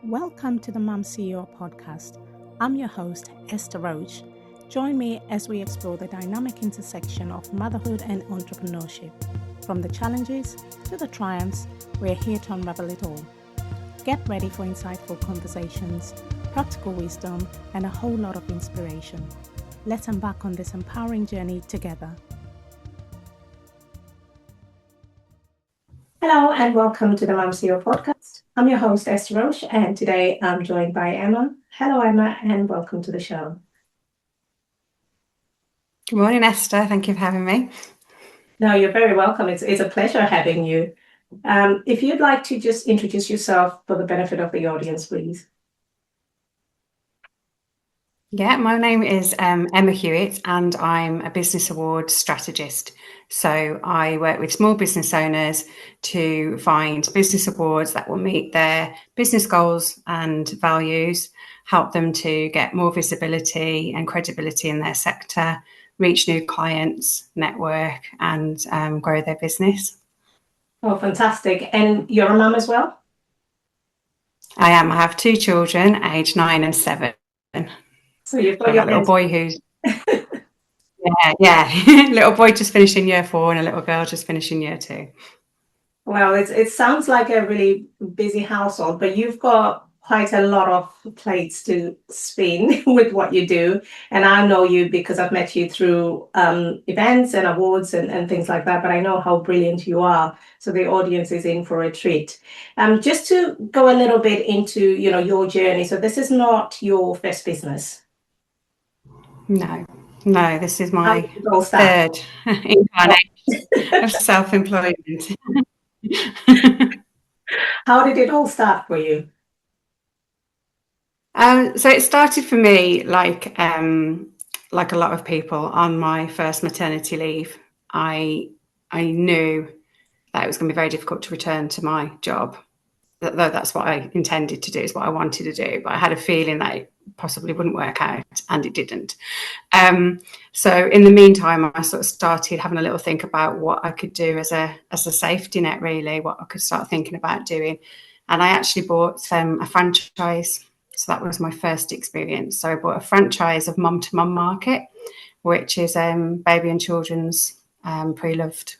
Welcome to the Mum CEO podcast. I'm your host, Esther Roach. Join me as we explore the dynamic intersection of motherhood and entrepreneurship. From the challenges to the triumphs, we're here to unravel it all. Get ready for insightful conversations, practical wisdom, and a whole lot of inspiration. Let's embark on this empowering journey together. Hello and welcome to the Mum CEO podcast. I'm your host, Esther Roach, and today I'm joined by Emma. Hello, Emma, and welcome to the show. Good morning, Esther. Thank you for having me. No, you're very welcome. It's a pleasure having you. If you'd like to just introduce yourself for the benefit of the audience, please. Yeah, my name is Emma Hewitt and I'm a Business Awards Strategist. So I work with small business owners to find business awards that will meet their business goals and values, help them to get more visibility and credibility in their sector, reach new clients, network and grow their business. Oh, fantastic. And you're a mum as well? I am. I have two children, aged 9 and 7. So you've got your little boy who's yeah little boy just finishing year 4 and a little girl just finishing year 2. Well, it sounds like a really busy household, but you've got quite a lot of plates to spin with what you do. And I know you because I've met you through events and awards and things like that, but I know how brilliant you are. So the audience is in for a treat. Just to go a little bit into, your journey. So this is not your first business. No, this is my third incarnation of self-employment. How did it all start for you? So it started for me like a lot of people on my first maternity leave. I knew that it was going to be very difficult to return to my job. Though that's what I intended to do, is what I wanted to do, but I had a feeling that it possibly wouldn't work out, and it didn't. So in the meantime, I sort of started having a little think about what I could do as a safety net, really, what I could start thinking about doing. And I actually bought a franchise. So that was my first experience. So I bought a franchise of Mum to Mum Market, which is baby and children's pre-loved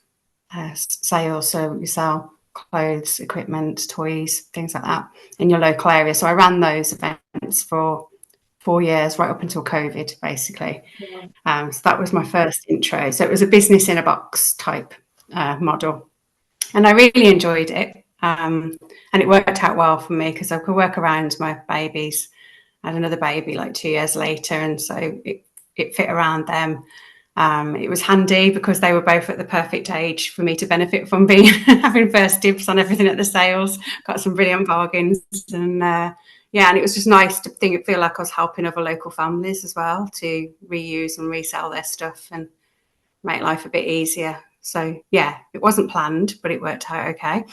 sales. So we sell clothes, equipment, toys, things like that in your local area. So I ran those events for 4 years, right up until COVID, basically. Yeah. So that was my first intro. So it was a business in a box type model. And I really enjoyed it. And it worked out well for me because I could work around my babies. I had another baby like 2 years later. And so it fit around them. It was handy because they were both at the perfect age for me to benefit from having first dibs on everything at the sales. Got some brilliant bargains, and and it was just nice to feel like I was helping other local families as well to reuse and resell their stuff and make life a bit easier. So yeah, it wasn't planned, but it worked out okay.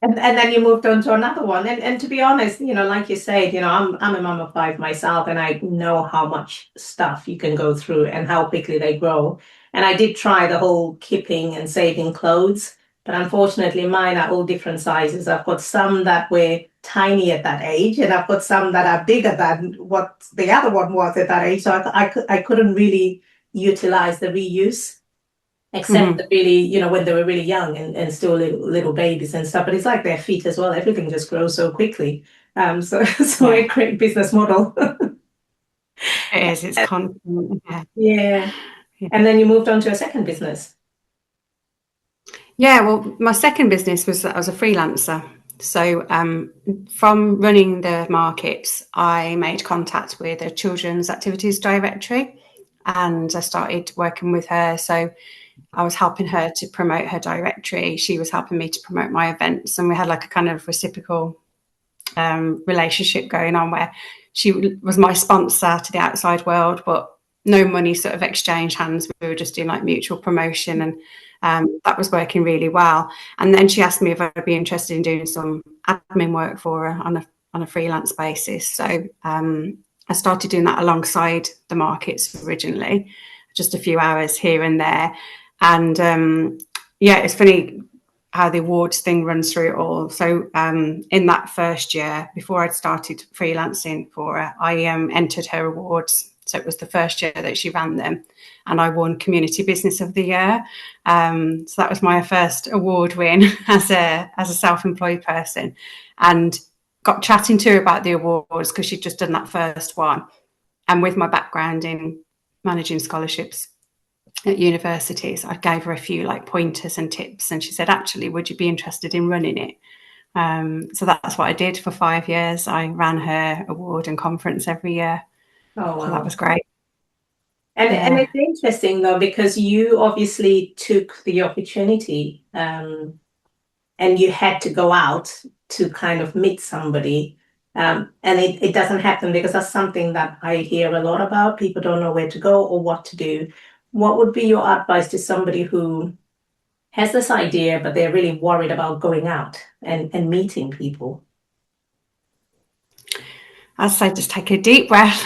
And then you moved on to another one. And to be honest, like you said, I'm a mum of 5 myself, and I know how much stuff you can go through and how quickly they grow. And I did try the whole keeping and saving clothes, but unfortunately mine are all different sizes. I've got some that were tiny at that age, and I've got some that are bigger than what the other one was at that age. So I couldn't really utilize the reuse. Except really, when they were really young and still little babies and stuff. But it's like their feet as well. Everything just grows so quickly. So a great business model. It is. It's constant. Yeah. And then you moved on to a second business. Yeah. Well, my second business was that I was a freelancer. So from running the markets, I made contact with a children's activities directory, and I started working with her. So I was helping her to promote her directory. She was helping me to promote my events. And we had like a kind of reciprocal relationship going on where she was my sponsor to the outside world, but no money sort of exchanged hands. We were just doing like mutual promotion, and that was working really well. And then she asked me if I'd be interested in doing some admin work for her on a freelance basis. So I started doing that alongside the markets originally, just a few hours here and there. And it's funny how the awards thing runs through it all. So in that first year, before I'd started freelancing for her, I entered her awards. So it was the first year that she ran them, and I won Community Business of the Year. So that was my first award win as a self-employed person, and got chatting to her about the awards because she'd just done that first one. And with my background in managing scholarships at universities, I gave her a few like pointers and tips, and she said, actually, would you be interested in running it? So that's what I did for 5 years. I ran her award and conference every year. Oh, wow. So that was great. And it's interesting though, because you obviously took the opportunity and you had to go out to kind of meet somebody. And it doesn't happen, because that's something that I hear a lot about. People don't know where to go or what to do. What would be your advice to somebody who has this idea, but they're really worried about going out and meeting people? I'd say just take a deep breath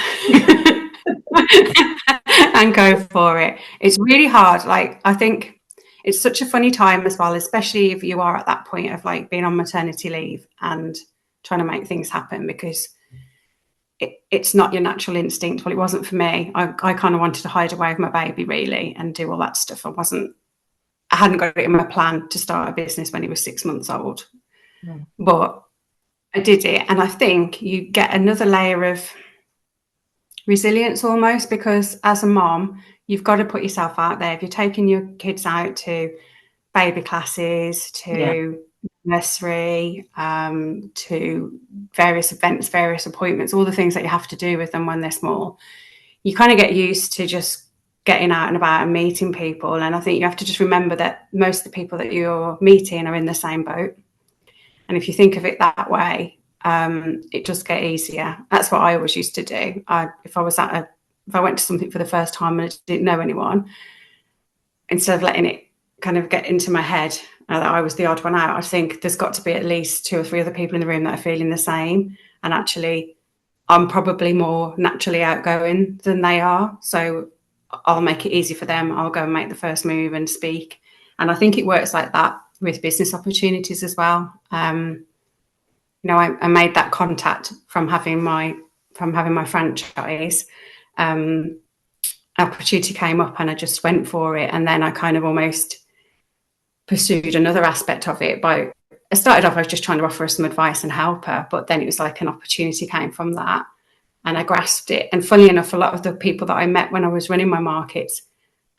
and go for it. It's really hard. Like, I think it's such a funny time as well, especially if you are at that point of like being on maternity leave and trying to make things happen, because it's not your natural instinct. Well, it wasn't for me. I kind of wanted to hide away with my baby, really, and do all that stuff. I hadn't got it in my plan to start a business when he was 6 months old. Mm. But I did it. And I think you get another layer of resilience almost, because as a mom, you've got to put yourself out there. If you're taking your kids out to baby classes, to nursery, to various events, various appointments, all the things that you have to do with them when they're small, you kind of get used to just getting out and about and meeting people. And I think you have to just remember that most of the people that you're meeting are in the same boat. And if you think of it that way, it just gets easier. That's what I always used to do. If I went to something for the first time and I didn't know anyone, instead of letting it kind of get into my head that I was the odd one out, I think there's got to be at least 2 or 3 other people in the room that are feeling the same. And actually, I'm probably more naturally outgoing than they are. So I'll make it easy for them. I'll go and make the first move and speak. And I think it works like that with business opportunities as well. I made that contact from having my franchise. Opportunity came up and I just went for it. And then I kind of almost pursued another aspect of it. I started off, I was just trying to offer her some advice and help her, but then it was like an opportunity came from that and I grasped it. And funnily enough, a lot of the people that I met when I was running my markets,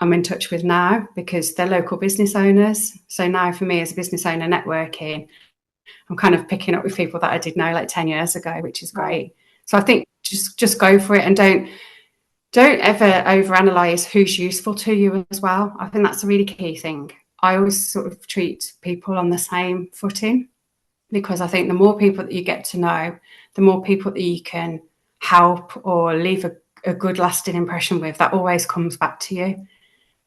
I'm in touch with now because they're local business owners. So now for me as a business owner networking, I'm kind of picking up with people that I did know like 10 years ago, which is great. So I think just go for it and don't ever overanalyze who's useful to you as well. I think that's a really key thing. I always sort of treat people on the same footing, because I think the more people that you get to know, the more people that you can help or leave a good lasting impression with, that always comes back to you.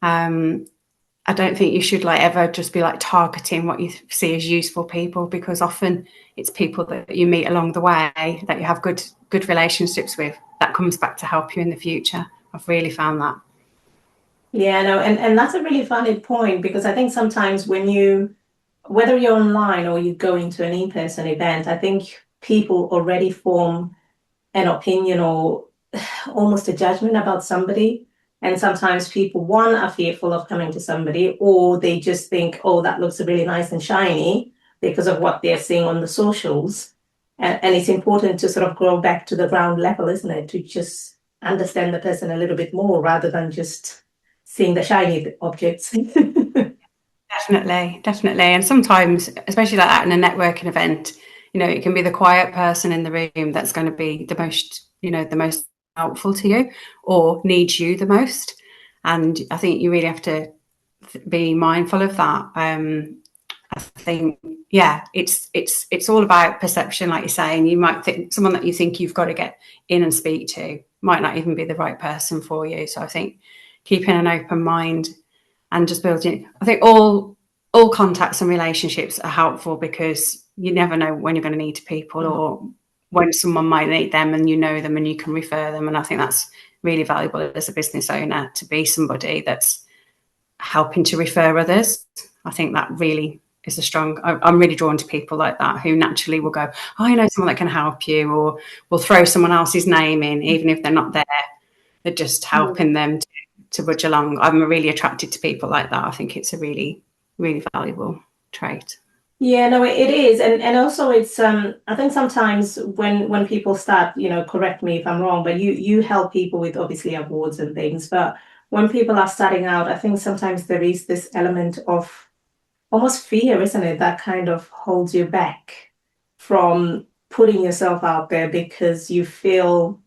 I don't think you should like ever just be like targeting what you see as useful people, because often it's people that you meet along the way that you have good relationships with that comes back to help you in the future. I've really found that. Yeah, no, and that's a really valid point, because I think sometimes whether you're online or you go into an in-person event, I think people already form an opinion or almost a judgment about somebody. And sometimes people, one, are fearful of coming to somebody, or they just think, oh, that looks really nice and shiny because of what they're seeing on the socials. And it's important to sort of grow back to the ground level, isn't it? To just understand the person a little bit more rather than just seeing the shiny objects. Definitely. And sometimes, especially like that in a networking event, it can be the quiet person in the room that's going to be the most helpful to you or needs you the most. And I think you really have to be mindful of that. I think, it's all about perception, like you're saying. You might think someone that you think you've got to get in and speak to might not even be the right person for you. So I think keeping an open mind and just building, I think all contacts and relationships are helpful, because you never know when you're going to need people or when someone might need them, and you know them and you can refer them. And I think that's really valuable as a business owner, to be somebody that's helping to refer others. I think that really is a strong. I'm really drawn to people like that who naturally will go, oh, I know someone that can help you, or will throw someone else's name in, even if they're not there. They're just helping them to budge along. I'm really attracted to people like that. I think it's a really, really valuable trait. Yeah, no, it is, and also it's I think sometimes when people start, correct me if I'm wrong, but you help people with obviously awards and things, but when people are starting out, I think sometimes there is this element of almost fear, isn't it, that kind of holds you back from putting yourself out there because you feel,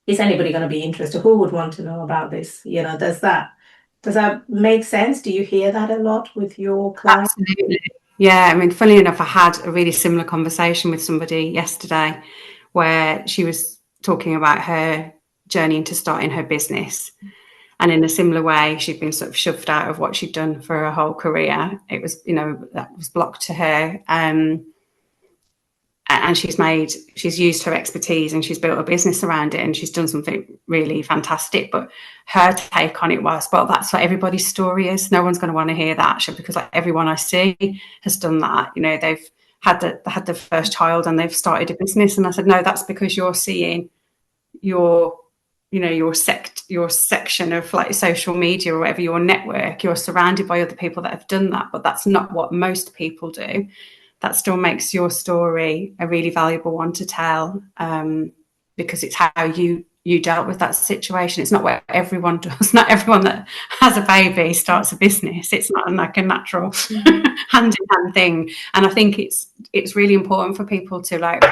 is anybody going to be interested? Who would want to know about this? Does that make sense? Do you hear that a lot with your clients? Absolutely. Yeah, I mean, funnily enough, I had a really similar conversation with somebody yesterday where she was talking about her journey into starting her business. And in a similar way, she'd been sort of shoved out of what she'd done for her whole career. It was, that was blocked to her. And she's used her expertise and she's built a business around it and she's done something really fantastic. But her take on it was, well, that's what everybody's story is. No one's going to want to hear that, because like everyone I see has done that. They've had the first child and they've started a business. And I said, no, that's because you're seeing your section of like social media or whatever, your network. You're surrounded by other people that have done that, but that's not what most people do. That still makes your story a really valuable one to tell, because it's how you dealt with that situation. It's not what everyone does. Not everyone that has a baby starts a business. It's not like a natural hand in hand thing. And I think it's really important for people to like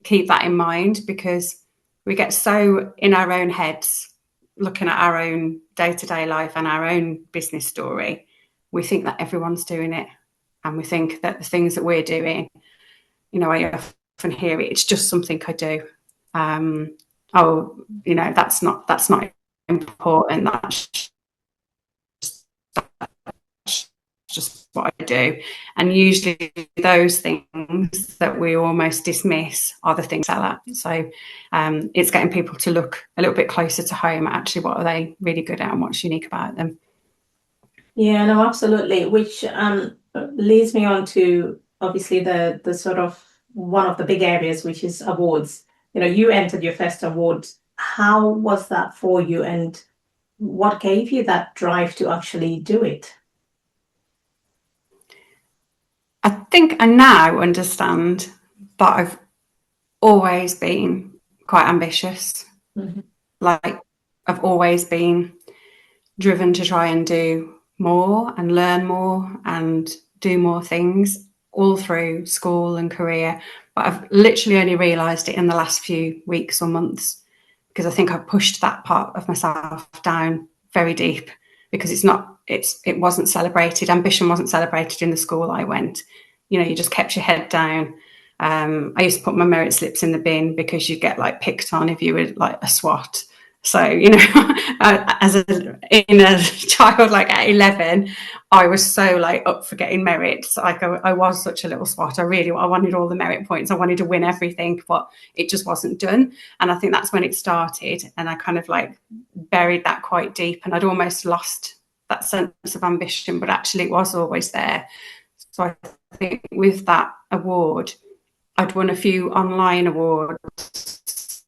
keep that in mind, because we get so in our own heads looking at our own day-to-day life and our own business story. We think that everyone's doing it. And we think that the things that we're doing, I often hear it, it's just something I do. That's not important. That's just what I do. And usually those things that we almost dismiss are the things I like. So it's getting people to look a little bit closer to home at actually what are they really good at and what's unique about them. Yeah, no, absolutely. Which leads me on to obviously the sort of one of the big areas, which is awards. You entered your first award. How was that for you, and what gave you that drive to actually do it? I think I now understand that I've always been quite ambitious. Mm-hmm. Like I've always been driven to try and do more and learn more and do more things all through school and career. But I've literally only realised it in the last few weeks or months, because I think I've pushed that part of myself down very deep, because it wasn't celebrated. Ambition wasn't celebrated in the school I went. You just kept your head down. I used to put my merit slips in the bin because you get like picked on if you were like a SWAT. So, as a child, like at 11, I was so like up for getting merits. Like I was such a little SWAT. I wanted all the merit points. I wanted to win everything, but it just wasn't done. And I think that's when it started. And I kind of like buried that quite deep, and I'd almost lost that sense of ambition, but actually it was always there. So I think with that award, I'd won a few online awards.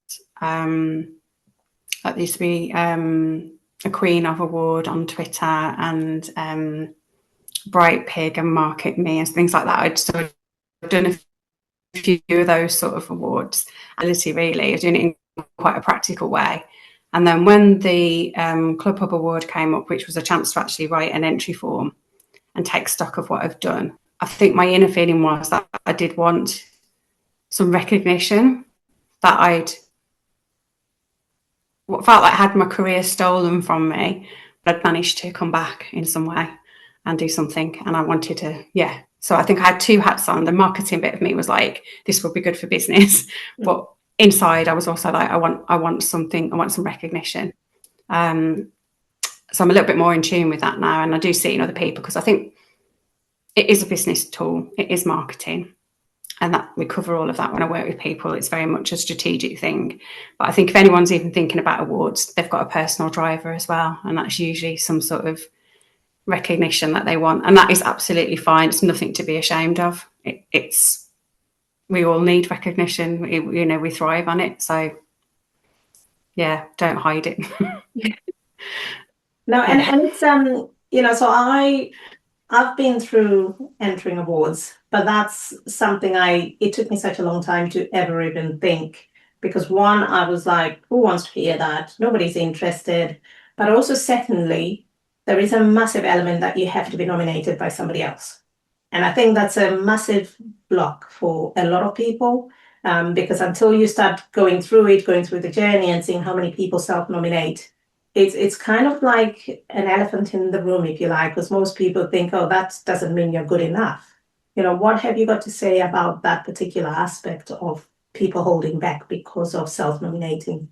There used to be a Queen of Award on Twitter, and Bright Pig and Market Me and things like that. I'd sort of done a few of those sort of awards. Really, doing it in quite a practical way. And then when the Club Hub Award came up, which was a chance to actually write an entry form and take stock of what I've done, I think my inner feeling was that I did want some recognition, that I'd felt like I had my career stolen from me, but I'd managed to come back in some way and do something. And I wanted to, So I think I had two hats on. The marketing bit of me was like, this will be good for business. But inside I was also like, I want something, I want some recognition. So I'm a little bit more in tune with that now. And I do see it in other people, because I think it is a business tool. It is marketing. And that we cover all of that when I work with people. It's very much a strategic thing. But I think if anyone's even thinking about awards, they've got a personal driver as well. And that's usually some sort of recognition that they want, and that is absolutely fine. It's nothing to be ashamed of. We all need recognition. We thrive on it. So yeah, don't hide it. No, and Yeah. and it's so I've been through entering awards, but that's something it took me such a long time to ever even think, because one, I was like, who wants to hear that? Nobody's interested. But also secondly, there is a massive element that you have to be nominated by somebody else. And I think that's a massive block for a lot of people, because until you start going through the journey and seeing how many people self-nominate, it's kind of like an elephant in the room, if you like, because most people think, oh, that doesn't mean you're good enough. What have you got to say about that particular aspect of people holding back because of self-nominating?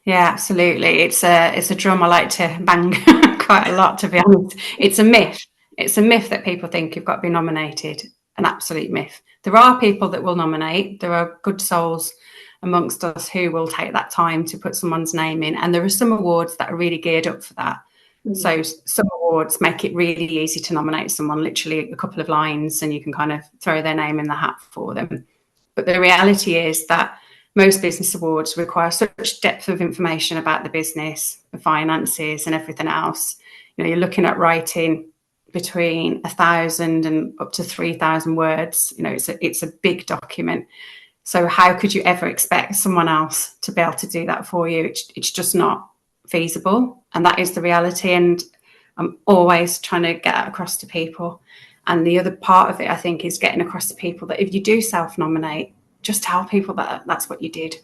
Yeah, absolutely. It's a drum I like to bang quite a lot, to be honest. It's a myth. It's a myth that people think you've got to be nominated. An absolute myth. There are people that will nominate. There are good souls amongst us who will take that time to put someone's name in. And there are some awards that are really geared up for that. So some awards make it really easy to nominate someone, literally a couple of lines, and you can kind of throw their name in the hat for them. But the reality is that most business awards require such depth of information about the business, the finances, and everything else. You're looking at writing between 1,000 and up to 3,000 words. It's a big document. So how could you ever expect someone else to be able to do that for you? It's just not feasible, and that is the reality. And I'm always trying to get that across to people. And the other part of it, I think, is getting across to people that if you do self-nominate, just tell people that that's what you did.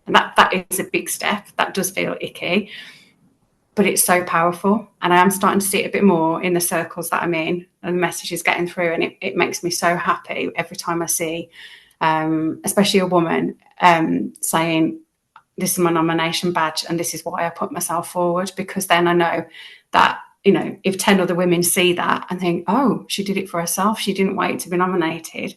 And that is a big step. That does feel icky, but it's so powerful. And I am starting to see it a bit more in the circles that I'm in, and the message is getting through. And it makes me so happy every time I see, especially a woman saying, this is my nomination badge and this is why I put myself forward, because then I know that, if 10 other women see that and think, oh, she did it for herself, she didn't wait to be nominated,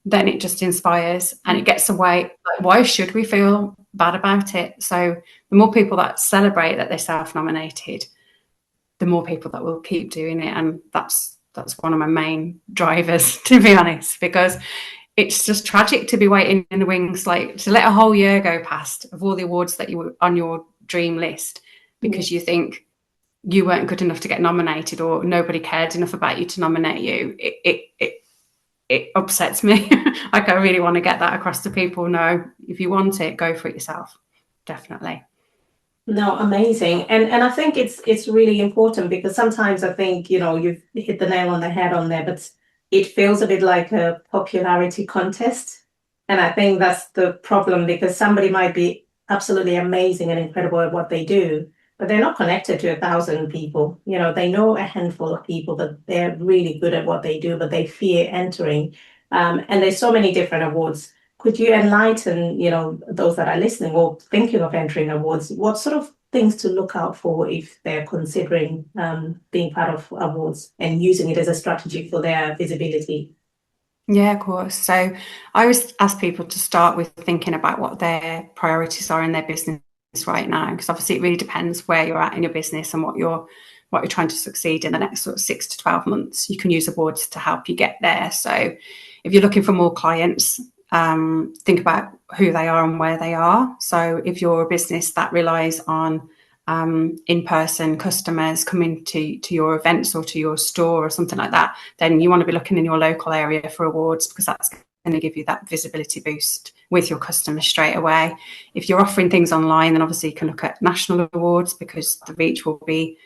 then it just inspires and it gets away. Like, why should we feel bad about it? So the more people that celebrate that they're self-nominated, the more people that will keep doing it. And that's one of my main drivers, to be honest, because it's just tragic to be waiting in the wings, like to let a whole year go past of all the awards that you were on your dream list because you think you weren't good enough to get nominated or nobody cared enough about you to nominate you. It upsets me. Like, I really want to get that across to people. No, if you want it, go for it yourself. Definitely. No, amazing. And I think it's really important, because sometimes I think, you've hit the nail on the head on there, but it feels a bit like a popularity contest. And I think that's the problem, because somebody might be absolutely amazing and incredible at what they do, but they're not connected to 1,000 people. They know a handful of people that they're really good at what they do, but they fear entering. And there's so many different awards. Could you enlighten, those that are listening or thinking of entering awards, what sort of things to look out for if they're considering being part of awards and using it as a strategy for their visibility? Yeah, of course. So I always ask people to start with thinking about what their priorities are in their business right now, because obviously it really depends where you're at in your business and what you're trying to succeed in the next sort of 6 to 12 months. You can use awards to help you get there. So if you're looking for more clients, think about who they are and where they are. So if you're a business that relies on in-person customers coming to your events or to your store or something like that, then you want to be looking in your local area for awards, because that's going to give you that visibility boost with your customers straight away. If you're offering things online, then obviously you can look at national awards, because the reach will be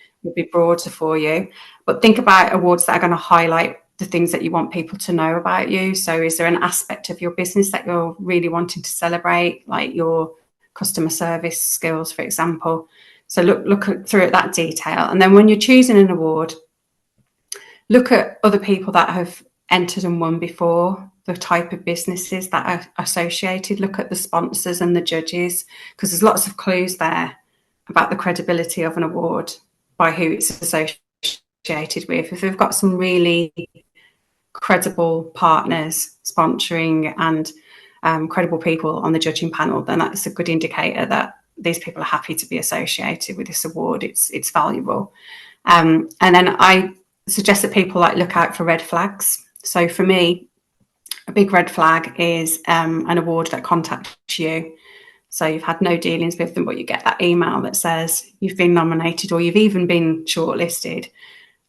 broader for you. But think about awards that are going to highlight the things that you want people to know about you. So is there an aspect of your business that you're really wanting to celebrate, like your customer service skills, for example? So look through at that detail. And then when you're choosing an award, look at other people that have entered and won before, the type of businesses that are associated. Look at the sponsors and the judges, because there's lots of clues there about the credibility of an award by who it's associated with. If they've got some really credible partners sponsoring and credible people on the judging panel, then that's a good indicator that these people are happy to be associated with this award. It's valuable. And then I suggest that people like look out for red flags. So for me, a big red flag is an award that contacts you. So you've had no dealings with them, but you get that email that says you've been nominated or you've even been shortlisted.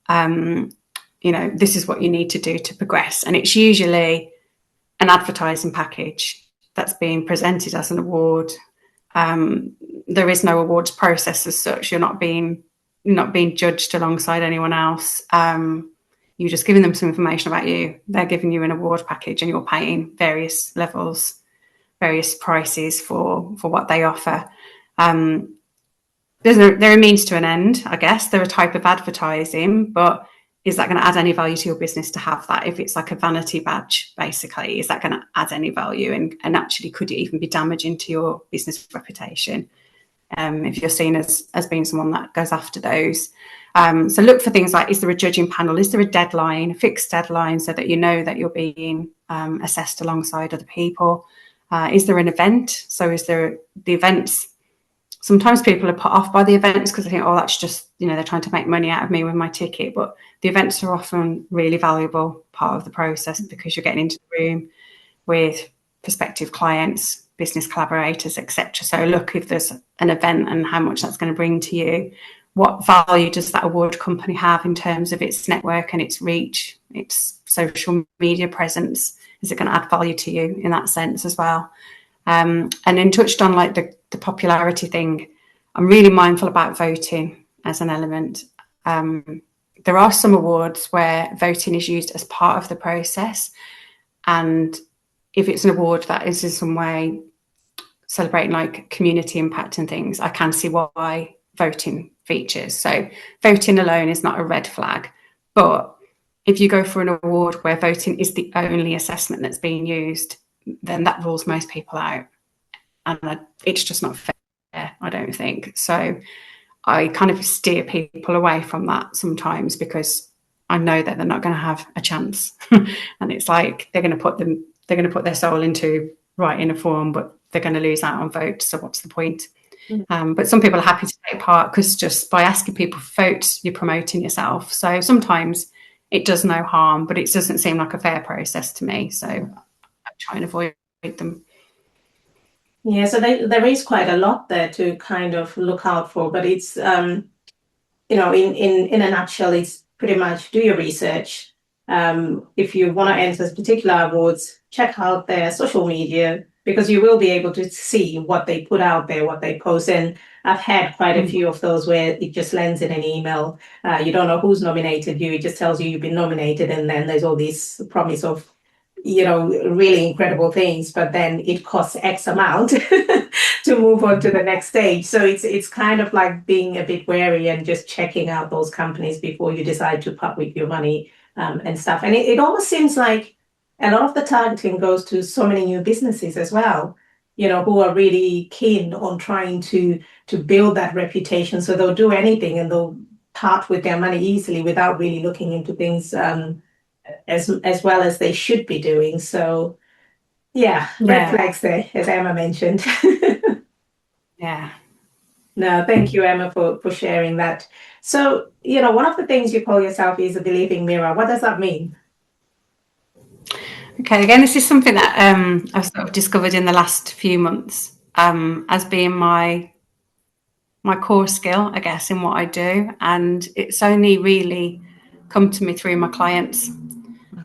This is what you need to do to progress. And it's usually an advertising package that's being presented as an award. There is no awards process as such. You're not being judged alongside anyone else. You're just giving them some information about you. They're giving you an award package and you're paying various levels, various prices for what they offer. They're a means to an end, I guess. They're a type of advertising, but is that going to add any value to your business to have that? If it's like a vanity badge, basically, is that going to add any value? And actually, could it even be damaging to your business reputation if you're seen as being someone that goes after those? So look for things like, is there a judging panel? Is there a deadline, a fixed deadline, so that you know that you're being assessed alongside other people? Is there an event? So is there the events? Sometimes people are put off by the events because they think, oh, that's just, they're trying to make money out of me with my ticket. But the events are often really valuable part of the process because you're getting into the room with prospective clients, business collaborators, etc. So look if there's an event and how much that's going to bring to you. What value does that award company have in terms of its network and its reach, its social media presence? Is it going to add value to you in that sense as well? And then touched on like the popularity thing. I'm really mindful about voting as an element. There are some awards where voting is used as part of the process. And if it's an award that is in some way celebrating like community impact and things, I can see why voting features. So voting alone is not a red flag. But if you go for an award where voting is the only assessment that's being used, then that rules most people out. And it's just not fair, I don't think. So I kind of steer people away from that sometimes because I know that they're not going to have a chance. And it's like they're going to put their soul into writing a form, but they're going to lose out on votes. So what's the point? But some people are happy to take part because just by asking people for votes, you're promoting yourself. So sometimes it does no harm, but it doesn't seem like a fair process to me. So I try and avoid them. Yeah, so there is quite a lot there to kind of look out for, but it's in a nutshell, it's pretty much do your research. If you want to enter particular awards, check out their social media because you will be able to see what they put out there, what they post. And I've had quite a few of those where it just lands in an email. You don't know who's nominated you. It just tells you you've been nominated, and then there's all this promise of really incredible things, but then it costs X amount to move on to the next stage. So it's kind of like being a bit wary and just checking out those companies before you decide to part with your money and stuff. And it almost seems like a lot of the targeting goes to so many new businesses as well, who are really keen on trying to build that reputation. So they'll do anything and they'll part with their money easily without really looking into things as well as they should be doing. So red flags there, as Emma mentioned. Yeah. No, thank you, Emma, for sharing that. So, one of the things you call yourself is a believing mirror. What does that mean? Okay, again, this is something that I've sort of discovered in the last few months as being my core skill, I guess, in what I do. And it's only really come to me through my clients.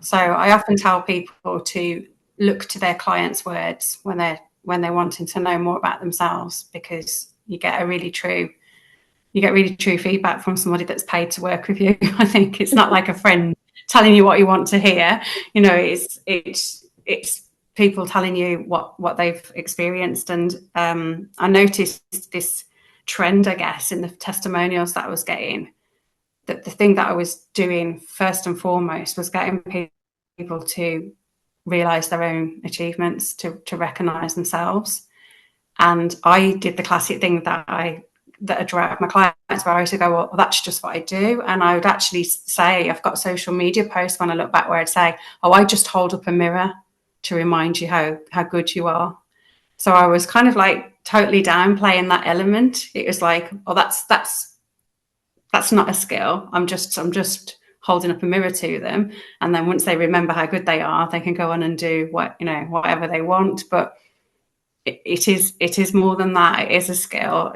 So I often tell people to look to their clients' words when they're wanting to know more about themselves, because you get really true feedback from somebody that's paid to work with you. I think it's not like a friend telling you what you want to hear. It's people telling you what they've experienced. And I noticed this trend, I guess, in the testimonials that I was getting, that the thing that I was doing first and foremost was getting people to realize their own achievements, to recognize themselves. And I did the classic thing that I drive my clients, where I used to go, well, that's just what I do. And I would actually say, I've got social media posts when I look back where I'd say, oh, I just hold up a mirror to remind you how good you are. So I was kind of like totally downplaying that element. It was like, oh, that's That's not a skill. I'm just holding up a mirror to them, and then once they remember how good they are, they can go on and do whatever they want. But it is more than that. It is a skill.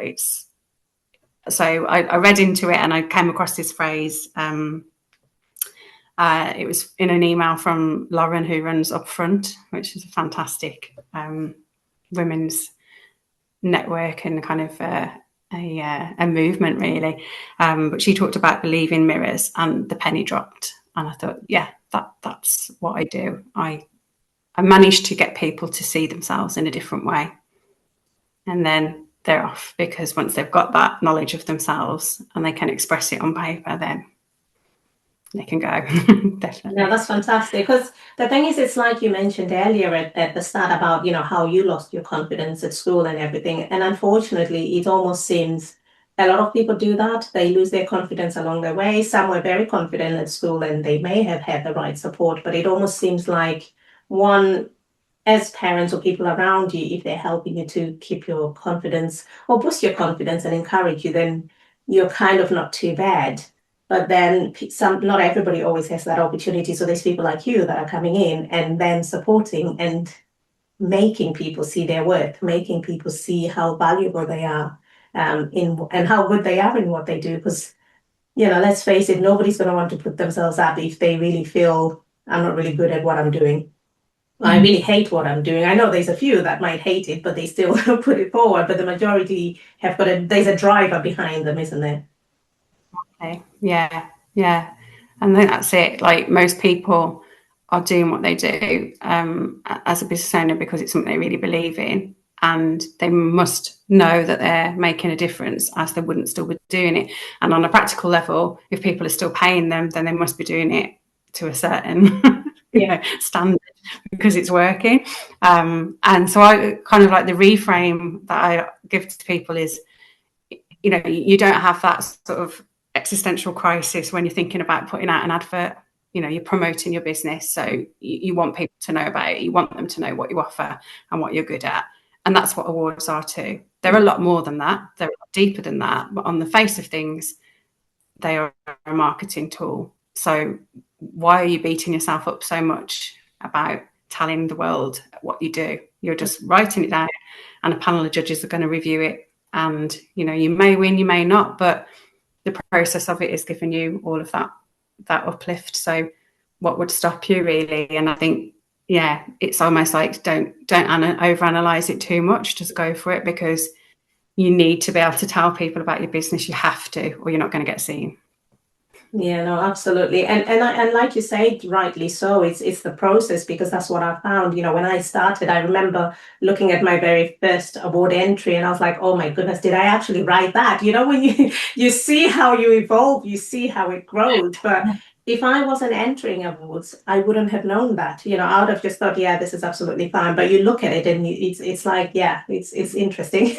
So I read into it and I came across this phrase. It was in an email from Lauren, who runs Upfront, which is a fantastic women's network and kind of a movement, really. But she talked about believing mirrors, and the penny dropped. And I thought, yeah, that's what I do. I managed to get people to see themselves in a different way. And then they're off, because once they've got that knowledge of themselves and they can express it on paper, then they can go. Definitely. Yeah, that's fantastic. Because the thing is, it's like you mentioned earlier at the start about, how you lost your confidence at school and everything. And unfortunately, it almost seems a lot of people do that. They lose their confidence along the way. Some were very confident at school and they may have had the right support, but it almost seems like one, as parents or people around you, if they're helping you to keep your confidence or boost your confidence and encourage you, then you're kind of not too bad. But then not everybody always has that opportunity. So there's people like you that are coming in and then supporting and making people see their worth, making people see how valuable they are and how good they are in what they do. Because, let's face it, nobody's going to want to put themselves up if they really feel I'm not really good at what I'm doing. I really hate what I'm doing. I know there's a few that might hate it, but they still put it forward. But the majority have there's a driver behind them, isn't there? Okay. Yeah. And then that's it. Like, most people are doing what they do as a business owner because it's something they really believe in, and they must know that they're making a difference, as they wouldn't still be doing it. And on a practical level, if people are still paying them, then they must be doing it to a certain standard, because it's working. And so I kind of like the reframe that I give to people is, you don't have that sort of existential crisis when you're thinking about putting out an advert. You're promoting your business, so you want people to know about it. You want them to know what you offer and what you're good at. And that's what awards are too. They're a lot more than that. They're a lot deeper than that. But on the face of things, they are a marketing tool. So why are you beating yourself up so much about telling the world what you do? You're just writing it down, and a panel of judges are going to review it. And, you may win, you may not, but the process of it is giving you all of that uplift. So what would stop you, really? And I think, it's almost like don't overanalyze it too much. Just go for it, because you need to be able to tell people about your business. You have to, or you're not going to get seen. Yeah, no, absolutely. And like you say, rightly so, it's the process, because that's what I found. When I started, I remember looking at my very first award entry and I was like, oh my goodness, did I actually write that? When you see how you evolve, you see how it grows. But if I wasn't entering awards, I wouldn't have known that. I would have just thought, yeah, this is absolutely fine. But you look at it and it's like, yeah, it's interesting.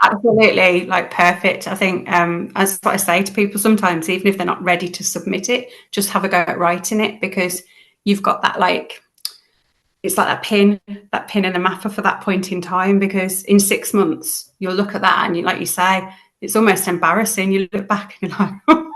Absolutely, like, perfect. I think, as what I say to people sometimes, even if they're not ready to submit it, just have a go at writing it, because you've got that, like, it's like that pin in the mapper for that point in time. Because in 6 months, you'll look at that and like you say, it's almost embarrassing. You look back and you're like, oh,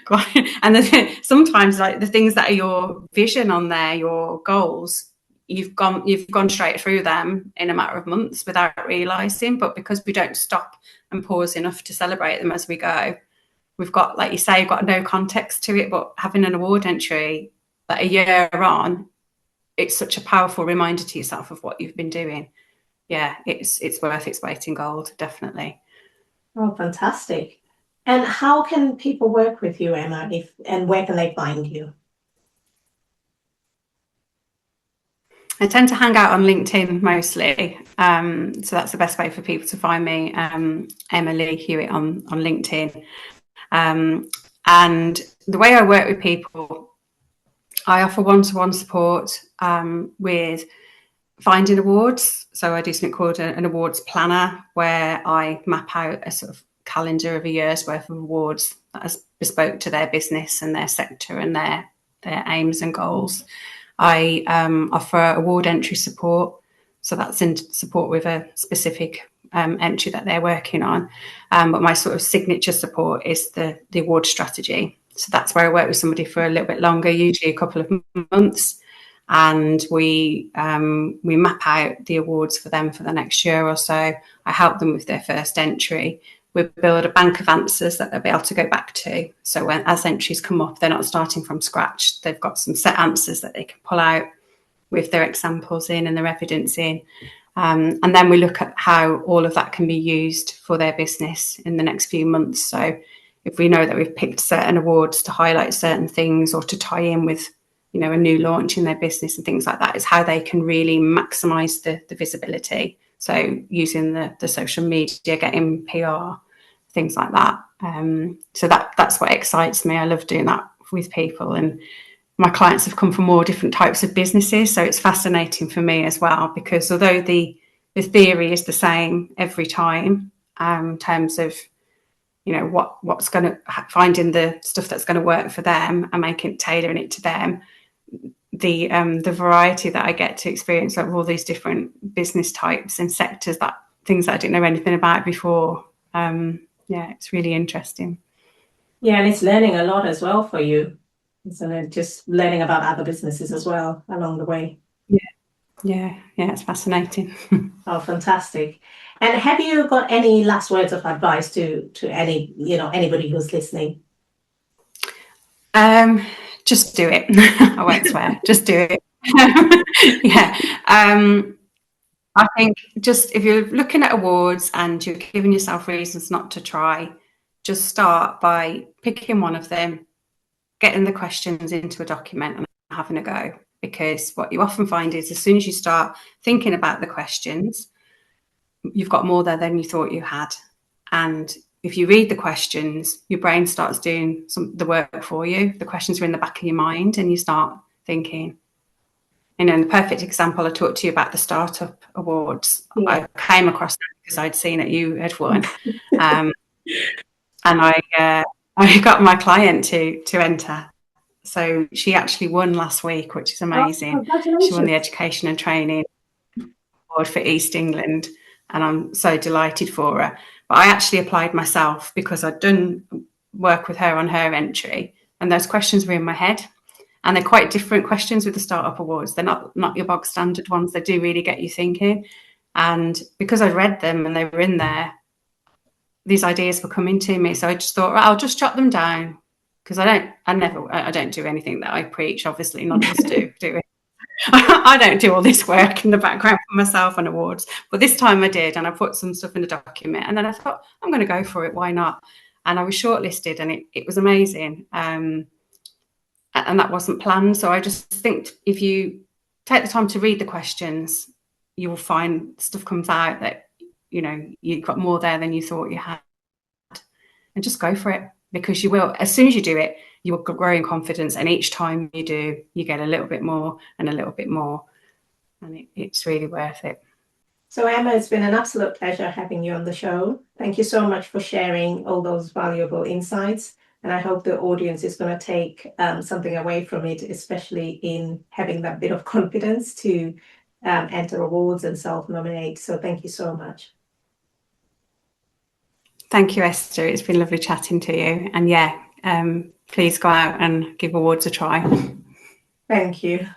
God. And then sometimes, like, the things that are your vision on there, your goals, you've gone straight through them in a matter of months without realizing. But because we don't stop and pause enough to celebrate them as we go, we've got, like you say, you've got no context to it. But having an award entry like a year on, it's such a powerful reminder to yourself of what you've been doing. Yeah, it's worth its weight in gold, definitely. Oh, fantastic. And how can people work with you, Emma, and where can they find you? I tend to hang out on LinkedIn mostly. So that's the best way for people to find me. Emma Lee Hewitt on LinkedIn. And the way I work with people, I offer one-to-one support with finding awards. So I do something called an awards planner, where I map out a sort of calendar of a year's worth of awards that is bespoke to their business and their sector and their aims and goals. I offer award entry support. So that's in support with a specific entry that they're working on. But my sort of signature support is the award strategy. So that's where I work with somebody for a little bit longer, usually a couple of months, and we map out the awards for them for the next year or so. I help them with their first entry. We build a bank of answers that they'll be able to go back to. So as entries come up, they're not starting from scratch. They've got some set answers that they can pull out with their examples in and their evidence in. And then we look at how all of that can be used for their business in the next few months. So if we know that we've picked certain awards to highlight certain things or to tie in with, you know, a new launch in their business and things like that, is how they can really maximise the visibility. So using the social media, getting PR, things like that. So that's what excites me. I love doing that with people, and my clients have come from all different types of businesses. So it's fascinating for me as well, because although the theory is the same every time, in terms of, you know, what's going to finding the stuff that's going to work for them and tailoring it to them, the variety that I get to experience, like all these different business types and sectors, that things that I didn't know anything about before. It's really interesting. Yeah, and it's learning a lot as well for you. So just learning about other businesses as well along the way. Yeah, it's fascinating. Oh, fantastic. And have you got any last words of advice to anybody who's listening? Just do it. I won't swear. Just do it. I think just if you're looking at awards and you're giving yourself reasons not to try, just start by picking one of them, getting the questions into a document and having a go. Because what you often find is as soon as you start thinking about the questions, you've got more there than you thought you had. And if you read the questions, your brain starts doing the work for you. The questions are in the back of your mind and you start thinking. And in the perfect example, I talked to you about the Startup Awards. Yeah. I came across that because I'd seen that you had won. And I got my client to enter. So she actually won last week, which is amazing. Oh, she won the Education and Training Award for East England, and I'm so delighted for her. But I actually applied myself because I'd done work with her on her entry, and those questions were in my head. And they're quite different questions with the Startup Awards. They're not your bog standard ones. They do really get you thinking. And because I read them and they were in there, these ideas were coming to me. So I just thought, right, I'll just jot them down, because I don't do anything that I preach. Obviously, none of us do it. I don't do all this work in the background for myself on awards, but this time I did, and I put some stuff in the document, and then I thought, I'm going to go for it. Why not? And I was shortlisted, and it was amazing. And that wasn't planned. So I just think if you take the time to read the questions, you will find stuff comes out that, you know, you've got more there than you thought you had. And just go for it, because you will. As soon as you do it, you will grow in confidence. And each time you do, you get a little bit more and a little bit more. And it's really worth it. So Emma, it's been an absolute pleasure having you on the show. Thank you so much for sharing all those valuable insights. And I hope the audience is going to take something away from it, especially in having that bit of confidence to enter awards and self-nominate. So thank you so much. Thank you, Esther. It's been lovely chatting to you. And please go out and give awards a try. Thank you.